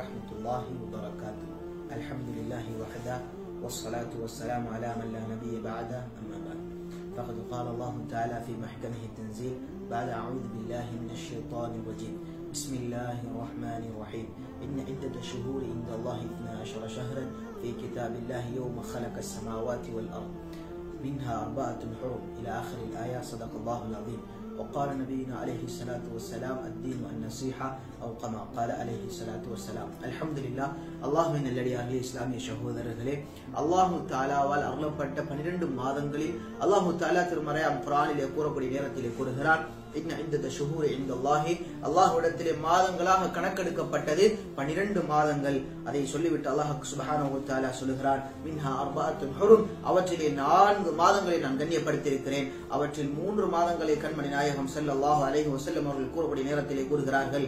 ورحمة الله وبركاته. الحمد لله وحده والصلاة والسلام على من لا نبي بعده، أما بعد فقد قال الله تعالى في محكمه التنزيل بعد أعوذ بالله من الشيطان الرجيم بسم الله الرحمن الرحيم إن عدة الشهور عند الله 12 شهرا في كتاب الله يوم خلق السماوات والأرض منها 4 حرم إلى آخر الآية. صدق الله العظيم. وقال نبينا عليه الصلاة والسلام الدين النصيحة أو كما قال عليه الصلاة والسلام. الحمد لله. அல்லாஹ்வின் நல்லடியார்களே, இஸ்லாமிய சகோதரர்களே, அல்லாஹு தாலாவால் அருளப்பட்ட 12 மாதங்களில் அல்லாஹு தாலா திருமறையாம் குர்ஆனிலே கூறக்கூடிய நேரத்திலே கூறுகிறான், அல்லாஹ்விடத்திலே மாதங்களாக கணக்கெடுக்கப்பட்டது 12 மாதங்கள். அதை சொல்லிவிட்டு அல்லாஹ் சுப்ஹானஹு வ தஆலா சொல்கிறான், மின்ஹா 4 ஹுரும், அவற்றிலே 4 மாதங்களை நான் கண்ணியப்படுத்தியிருக்கிறேன். அவற்றில் 3 மாதங்களை கண்மணி நாயகம் ஸல்லல்லாஹு அலைஹி வஸல்லம் அவர்கள் கூறக்கூடிய நேரத்திலே கூறுகிறார்கள்,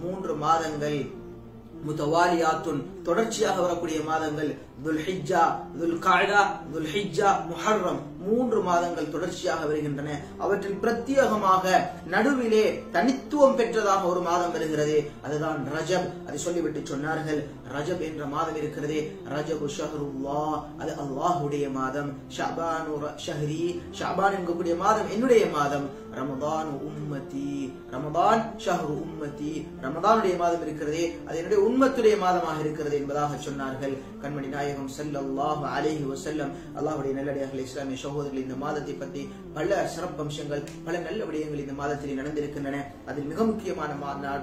3 மாதங்கள் முத்தவாலியாத்துன், தொடர்ச்சியாக வரக்கூடிய மாதங்கள், துல்ஹிஜ்ஜா, துல்காஅதா, துல்ஹிஜ்ஜா, முஹர்ரம், 3 மாதங்கள் தொடர்ச்சியாக வருகின்றன. அவற்றில் பிரத்யேகமாக நடுவிலே தனித்துவம் பெற்றதாக ஒரு மாதம் வருகிறது, அதுதான் ரஜப். அதை சொல்லிவிட்டு சொன்னார்கள், ரஜப் என்ற மாதம் இருக்கிறதே, ரஜபு ஷஹ்ருல்லாஹ், அது அல்லாஹ்வுடைய மாதம். ஷஅபானு ஷஹ்ரி, ஷஅபான் என்கக்கூடிய மாதம் என்னுடைய மாதம். ரமதான் உம்மதி, ரமதான் ஷஹ்ரு உம்மதி, ரமதானுடைய மாதம் இருக்கிறதே, அது என்னுடைய உம்மத்துடைய மாதமாக இருக்கிறது என்பதாக சொன்னார்கள் கண்மணி நாயகம் ஸல்லல்லாஹு அலைஹி வஸல்லம். அல்லாஹ்வுடைய நல்லடியார்களே, இஸ்லாமிய சகோதரர்கள், இந்த மாதத்தை பற்றி பல சிறப்பம்சங்கள், பல நல்ல விடயங்கள் இந்த மாதத்திலே நடந்திருக்கின்றன. அதில் மிக முக்கியமான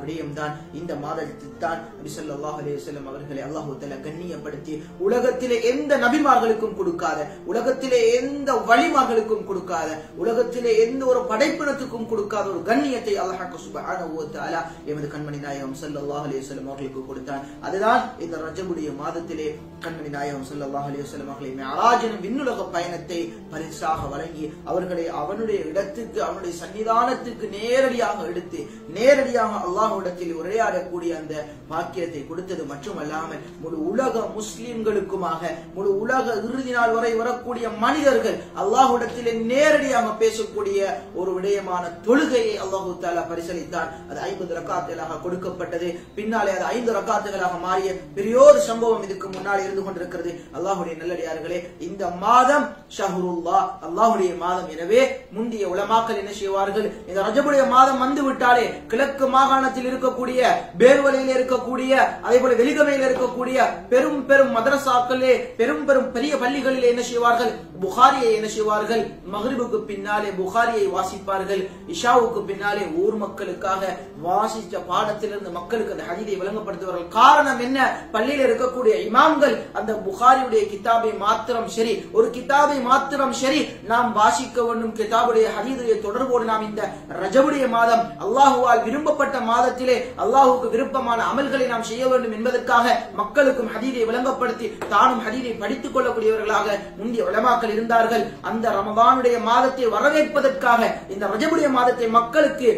விடயம் தான் இந்த மாதத்தில் தான் நபி ஸல்லல்லாஹு அலைஹி வஸல்லம் அவர்களை அல்லாஹ் தஆலா கண்ணியப்படுத்தி உலகத்திலே எந்த நபிமார்களுக்கும் கொடுக்காத, உலகத்திலே எந்த வலிமார்களுக்கும் கொடுக்காத, உலகத்திலே எந்த ஒரு படைப்பினத்துக்கும் கொடுக்காத ஒரு கண்ணியத்தை அல்லாஹ் சுப்ஹானஹு வ தஆலா எமது கண்மணி நாயகம் ஸல்லல்லாஹு அலைஹி வஸல்லம் அவர்களுக்கு கொடுத்தான். அதுதான் இந்த ரஜபுடைய மாதத்திலே கண்மணி நாயகம் ஸல்லல்லாஹு அலைஹி வஸல்லம் அவர்களை மிஅராஜ் எனும் விண்ணுலக பயணத்தை பரிசாக வழங்கி அவர்களை அவனுடைய இடத்துக்கு, அவனுடைய சன்னிதானத்துக்கு நேரடியாக எடுத்து நேரடியாக அல்லாஹ்விடத்தில் உரையாடக்கூடிய அந்த பாக்கியத்தை கொடுத்தது மட்டுமல்லாமல் முழு உலக முஸ்லிம்களுக்குமாக, முழு உலக இறுதி நாள் வரை வரக்கூடிய மனிதர்கள் அல்லாஹ்விடத்திலே நேரடியாக பேசக்கூடிய ஒரு விடயமான தொழுகையை அல்லாஹ் தஆலா பரிசளித்தான். அது 50 ரக்காத்துகளாக கொடுக்கப்பட்டது. பின்னாலே அது 5 ரக்காத்துகளாக மாறிய பெரியோர் சம்பவம் இதுக்கு முன்னால் இருந்து கொண்டிருக்கிறது. அல்லாஹ்வுடைய நல்லடியார்களே, இந்த மாதம் ஷஹ்ருல்லாஹ், அல்லாஹ்வுடைய மாதம். எனவே முந்திய உலமாக்கள் என்ன செய்வார்கள், இந்த ரஜபுடைய மாதம் வந்து விட்டாலே கிழக்கு மாகாணத்தில் இருக்கக்கூடிய, பேர்வலையில் இருக்கக்கூடிய, அதே போல வெளிகமையில் இருக்கக்கூடிய பெரும் பெரும் மதரசாக்களே, பெரும் பெரும் பெரிய பள்ளிகளிலே என்ன செய்வார்கள், புகாரியை என்ன செய்வார்கள், மக்ரிபுக்கு பின்னாலே புகாரியை வாசிப்பார்கள். இஷாவுக்கு பின்னாலே ஊர் மக்களுக்காக வாசித்த பாடத்திலிருந்து மக்களுக்கு அந்த ஹதீஸை வழங்கப்படுத்துவார்கள். காரணம் என்ன, பள்ளியில் இருக்கக்கூடிய இமாம்கள் அந்த புகாரியுடைய கிதாபை மாத்திரம் சரி, ஒரு கிதாபை மாத்திரம் சரி நாம் வாசிக்க வேண்டும். கிதாபுடைய ஹதீஸுடைய தொடர்போடு நாம் இந்த ரஜபுடைய மாதம் அல்லாஹுவால் விரும்பப்பட்ட மாதத்திலே அல்லாஹுக்கு விருப்பமான அமல்களை நாம் செய்ய வேண்டும் என்பதற்காக மக்களுக்கும் ஹதீஸை வழங்கப்படுத்தி தானும் ஹதீஸை படித்துக் கொள்ளக்கூடியவர்களாக முந்திய உலமாக்கள் இருந்தார்கள். அந்த ரமதானுடைய மாதத்தை வரவேற்பதற்காக இந்த ரஜபுடைய மாதத்தை மக்களுக்கு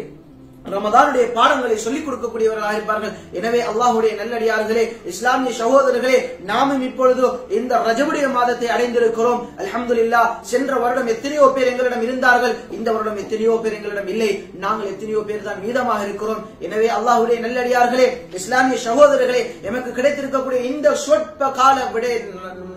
ரமதானுடைய பாடங்களை சொல்லிக் கொடுக்கக்கூடியவர்களாக இருப்பார்கள். எனவே அல்லாஹ்வுடைய நல்லடியார்களே, இஸ்லாமிய சகோதரர்களே, நாமும் இப்பொழுது இந்த ரஜபுடைய மாதத்தை அடைந்திருக்கிறோம். அல்ஹம்துலில்லாஹ். சென்ற வருடம் எத்தனையோ பேர் எங்களிடம் இருந்தார்கள், இந்த வருடம் எத்தனையோ பேர் எங்களிடம் இல்லை. நாங்கள் எத்தனையோ பேர் தான் மீதமாக இருக்கிறோம். எனவே அல்லாஹ்வுடைய நல்லடியார்களே, இஸ்லாமிய சகோதரர்களே, எமக்கு கிடைத்திருக்கக்கூடிய இந்த சொற்ப கால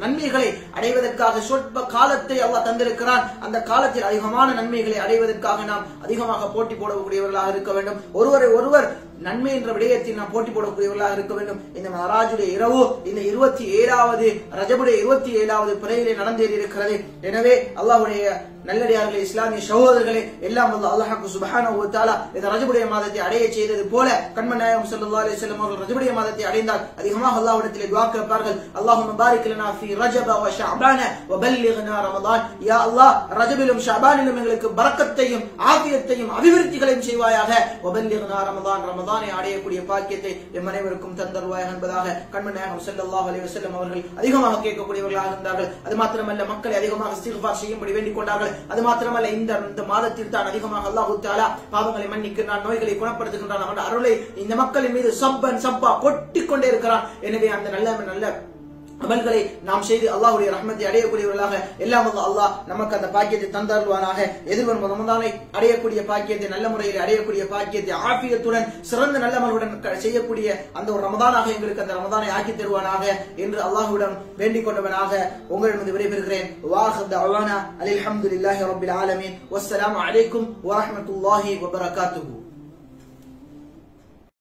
நன்மைகளை அடைவதற்காக சொற்ப காலத்தை அல்லாஹ் தந்திருக்கிறான். அந்த காலத்தில் அதிகமான நன்மைகளை அடைவதற்காக நாம் அதிகமாக போட்டி போடக்கூடியவர்களாக இருக்க வேண்டும். ஒருவரை ஒருவர் நன்மை என்ற விடயத்தில் நாம் போட்டி போடக்கூடியவர்களாக இருக்க வேண்டும். இந்த மஹராஜுடைய இரவு இந்த 27வது ரஜபுடைய 27வது பிறையிலே நடந்தேறியிருக்கிறது. எனவே அல்லாஹ்வுடைய நல்லடியார்களே, இஸ்லாமிய சகோதரர்களே, எல்லாம் அல்லாஹ் சுப்ஹானஹு வ தஆலா இந்த ரஜபுடைய மாதத்தை அடைய செய்தது போல கண்மணி நாயகம் ஸல்லல்லாஹு அலைஹி வஸல்லம் அவர்கள் ரஜபுடைய மாதத்தை அடைந்தால் அதிகமாக அல்லாஹ்விடத்திலே துஆ கேட்பார்கள். அல்லாஹும்ம பாரிக் லனா ஃபீ ரஜப வ ஷஅபான வ பல்லிக்னா ரமதான். யா அல்லாஹ், ரஜபிலும் ஷஅபானிலும் எங்களுக்கு பரக்கத்தையும் ஆஃபியத்தையும் அபிவிருத்திகளையும் செய்வாயாக. வ பல்லிக்னா ரமதான், ரமதானை அடையக்கூடிய பாக்கியத்தை எம் அனைவருக்கும் தந்தருவாயாக என்பதாக கண்மணி நாயகம் ஸல்லல்லாஹு அலைஹி வஸல்லம் அவர்கள் அதிகமாக கேட்கக்கூடியவர்களாக இருந்தார்கள். அது மாத்திரமல்ல, மக்களை அதிகமாக இஸ்திக்ஃபார் செய்யும்படி வேண்டிக் கொண்டார்கள். அது மாத்திரமல்ல, இந்த மாதத்தில் தான் அதிகமாக அல்லாஹ் தஆலா பாவங்களை மன்னிக்கிறான், நோய்களை குணப்படுத்துகின்றான். அவன் அருளை இந்த மக்களின் மீது சப்பா கொட்டிக் கொண்டே இருக்கிறான். எனவே அந்த நல்ல அமல்களை நாம் செய்து அல்லாஹ்வுடைய ரஹ்மத்தை அடையக்கூடியவர்களாக எல்லாம் அல்லாஹ் நமக்கு அந்த பாக்கியத்தை தந்தருள்வானாக. எதிர்வரும் ரமதானை அடையக்கூடிய பாக்கியத்தை, நல்ல முறையில் அடையக்கூடிய பாக்கியத்தை, ஆஃபியத்துடன் சிறந்த நல்லமலுடன் செய்யக்கூடிய அந்த ஒரு ரமதானாக எங்களுக்கு அந்த ரமதானை ஆக்கி தருவானாக என்று அல்லாஹ்விடம் வேண்டிக் கொண்டவனாக உங்களிடம் விடைபெறுகிறேன். வாஹிர் தஅவானா அல்ஹம்துலில்லாஹி ரப்பில் ஆலமீன். வஸ்ஸலாமு அலைக்கும் வரஹ்மத்துல்லாஹி வபரகாத்துஹு.